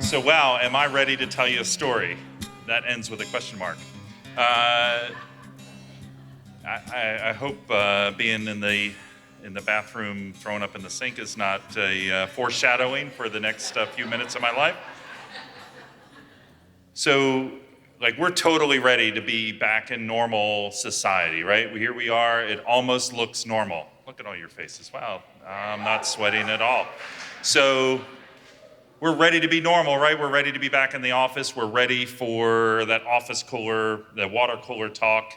So, wow, am I ready to tell you a story? That ends with a question mark. I hope being in the bathroom thrown up in the sink is not a foreshadowing for the next few minutes of my life. So, we're totally ready to be back in normal society, right? Here we are. It almost looks normal. Look at all your faces. Wow, I'm not sweating at all. So, we're ready to be normal, right? We're ready to be back in the office. We're ready for that office cooler, the water cooler talk.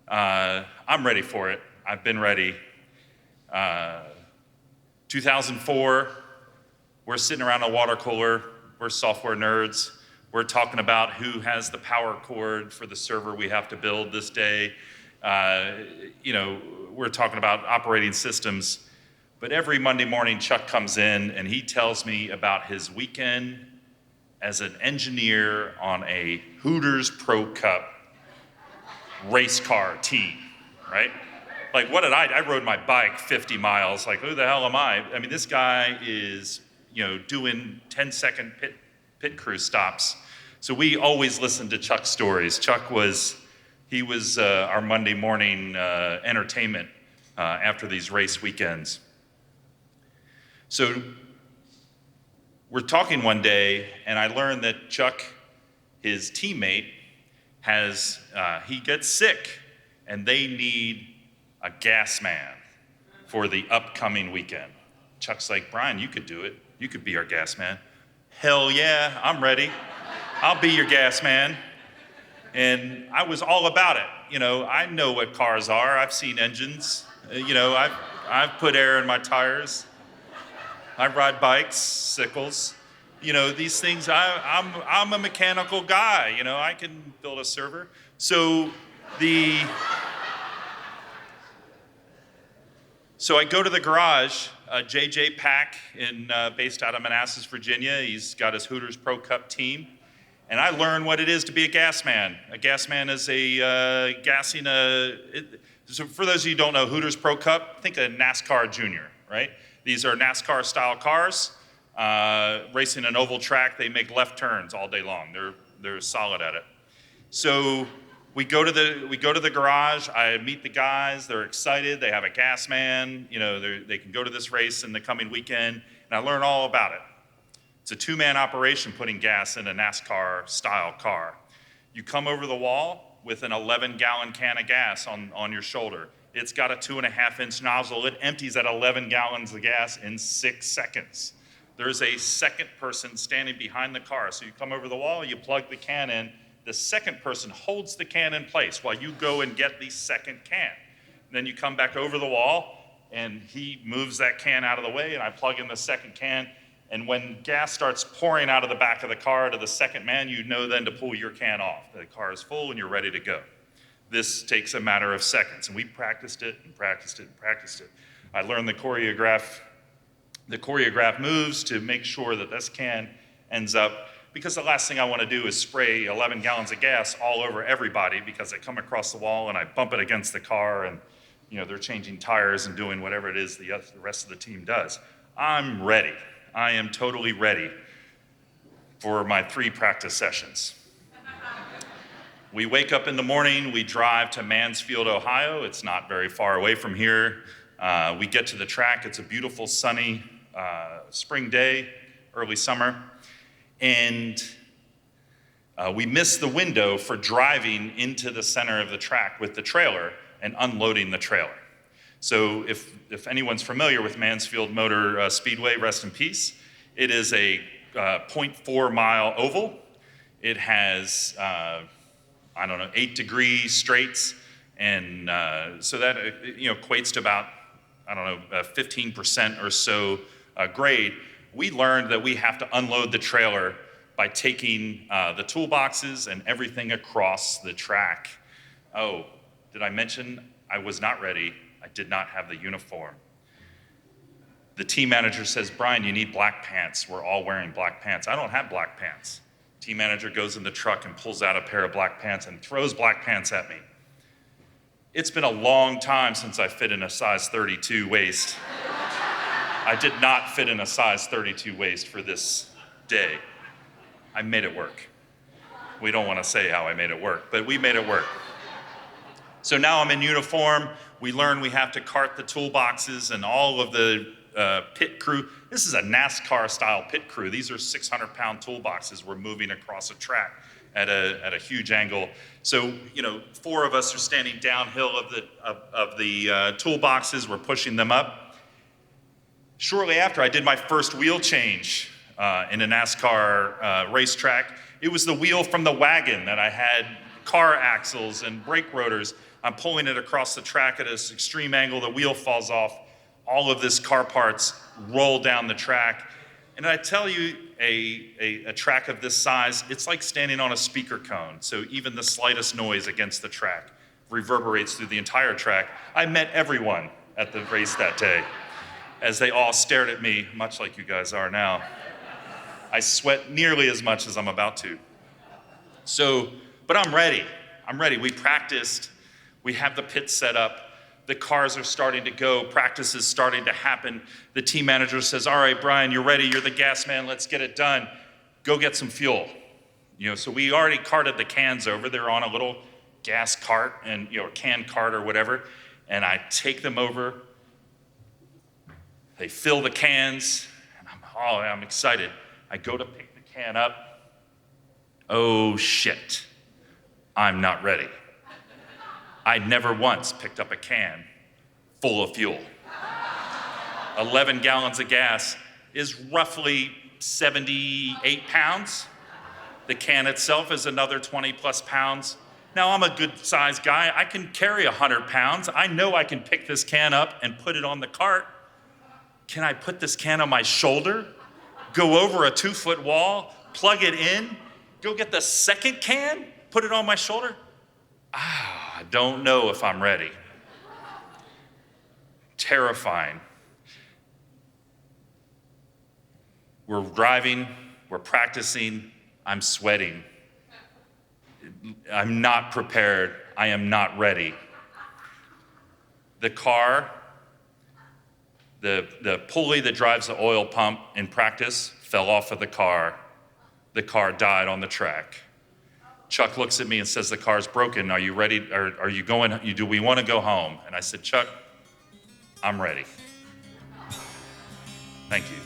I'm ready for it. I've been ready. 2004, we're sitting around a water cooler. We're software nerds. We're talking about who has the power cord for the server we have to build this day. We're talking about operating systems. But every Monday morning, Chuck comes in and he tells me about his weekend as an engineer on a Hooters Pro Cup race car team, right? What did I rode my bike 50 miles. Who the hell am I? I mean, this guy is, doing 10-second pit crew stops. So we always listen to Chuck's stories. Chuck was our Monday morning entertainment after these race weekends. So we're talking one day, and I learned that Chuck, his teammate, he gets sick, and they need a gas man for the upcoming weekend. Chuck's like, Brian, you could do it. You could be our gas man. Hell yeah, I'm ready. I'll be your gas man. And I was all about it. I know what cars are. I've seen engines. I've put air in my tires. I ride bikes, sickles. These things, I'm a mechanical guy. I can build a server. So I go to the garage, JJ Pack, based out of Manassas, Virginia. He's got his Hooters Pro Cup team. And I learned what it is to be a gas man. A gas man is so for those of you who don't know, Hooters Pro Cup, think of NASCAR Junior, right? These are NASCAR-style cars, racing an oval track. They make left turns all day long. They're solid at it. So we go to the garage. I meet the guys. They're excited. They have a gas man. They can go to this race in the coming weekend, and I learn all about it. It's a two-man operation putting gas in a NASCAR-style car. You come over the wall with an 11-gallon can of gas on your shoulder. It's got a 2.5-inch nozzle. It empties at 11 gallons of gas in 6 seconds. There's a second person standing behind the car. So you come over the wall, you plug the can in. The second person holds the can in place while you go and get the second can. And then you come back over the wall, and he moves that can out of the way, and I plug in the second can. And when gas starts pouring out of the back of the car to the second man, you know then to pull your can off. The car is full, and you're ready to go. This takes a matter of seconds, and we practiced it and practiced it and practiced it. I learned the choreograph moves to make sure that this can ends up, because the last thing I want to do is spray 11 gallons of gas all over everybody because I come across the wall and I bump it against the car and they're changing tires and doing whatever it is the rest of the team does. I'm ready. I am totally ready for my 3 practice sessions. We wake up in the morning, we drive to Mansfield, Ohio. It's not very far away from here. We get to the track. It's a beautiful, sunny spring day, early summer. And we miss the window for driving into the center of the track with the trailer and unloading the trailer. So if anyone's familiar with Mansfield Motor Speedway, rest in peace, it is a 0.4-mile oval. It has 8-degree straights, and so that equates to about 15% or so grade. We learned that we have to unload the trailer by taking the toolboxes and everything across the track. Oh, did I mention I was not ready? I did not have the uniform. The team manager says, Brian, you need black pants. We're all wearing black pants. I don't have black pants. Team manager goes in the truck and pulls out a pair of black pants and throws black pants at me. It's been a long time since I fit in a size 32 waist. I did not fit in a size 32 waist for this day. I made it work. We don't want to say how I made it work, but we made it work. So now I'm in uniform. We learn we have to cart the toolboxes and all of the pit crew. This is a NASCAR style pit crew. These are 600-pound toolboxes we're moving across a track at a huge angle. So, 4 of us are standing downhill of the toolboxes. We're pushing them up. Shortly after, I did my first wheel change in a NASCAR racetrack. It was the wheel from the wagon that I had car axles and brake rotors. I'm pulling it across the track at this extreme angle. The wheel falls off. All of this car parts roll down the track. And I tell you, a track of this size, it's like standing on a speaker cone. So even the slightest noise against the track reverberates through the entire track. I met everyone at the race that day as they all stared at me, much like you guys are now. I sweat nearly as much as I'm about to. But I'm ready. We practiced. We have the pit set up. The cars are starting to go. Practice is starting to happen. The team manager says, all right, Brian, you're ready. You're the gas man. Let's get it done. Go get some fuel. So we already carted the cans over. They're on a little gas cart and, can cart or whatever. And I take them over. They fill the cans. And I'm excited. I go to pick the can up. Oh, shit. I'm not ready. I never once picked up a can full of fuel. 11 gallons of gas is roughly 78 pounds. The can itself is another 20 plus pounds. Now, I'm a good sized guy. I can carry 100 pounds. I know I can pick this can up and put it on the cart. Can I put this can on my shoulder, go over a 2-foot wall, plug it in, go get the second can, put it on my shoulder? I don't know if I'm ready. Terrifying. We're driving, we're practicing, I'm sweating. I'm not prepared, I am not ready. The car, the pulley that drives the oil pump in practice fell off of the car. The car died on the track. Chuck looks at me and says, the car's broken. Are you ready? Are you going? Do we want to go home? And I said, Chuck, I'm ready. Thank you.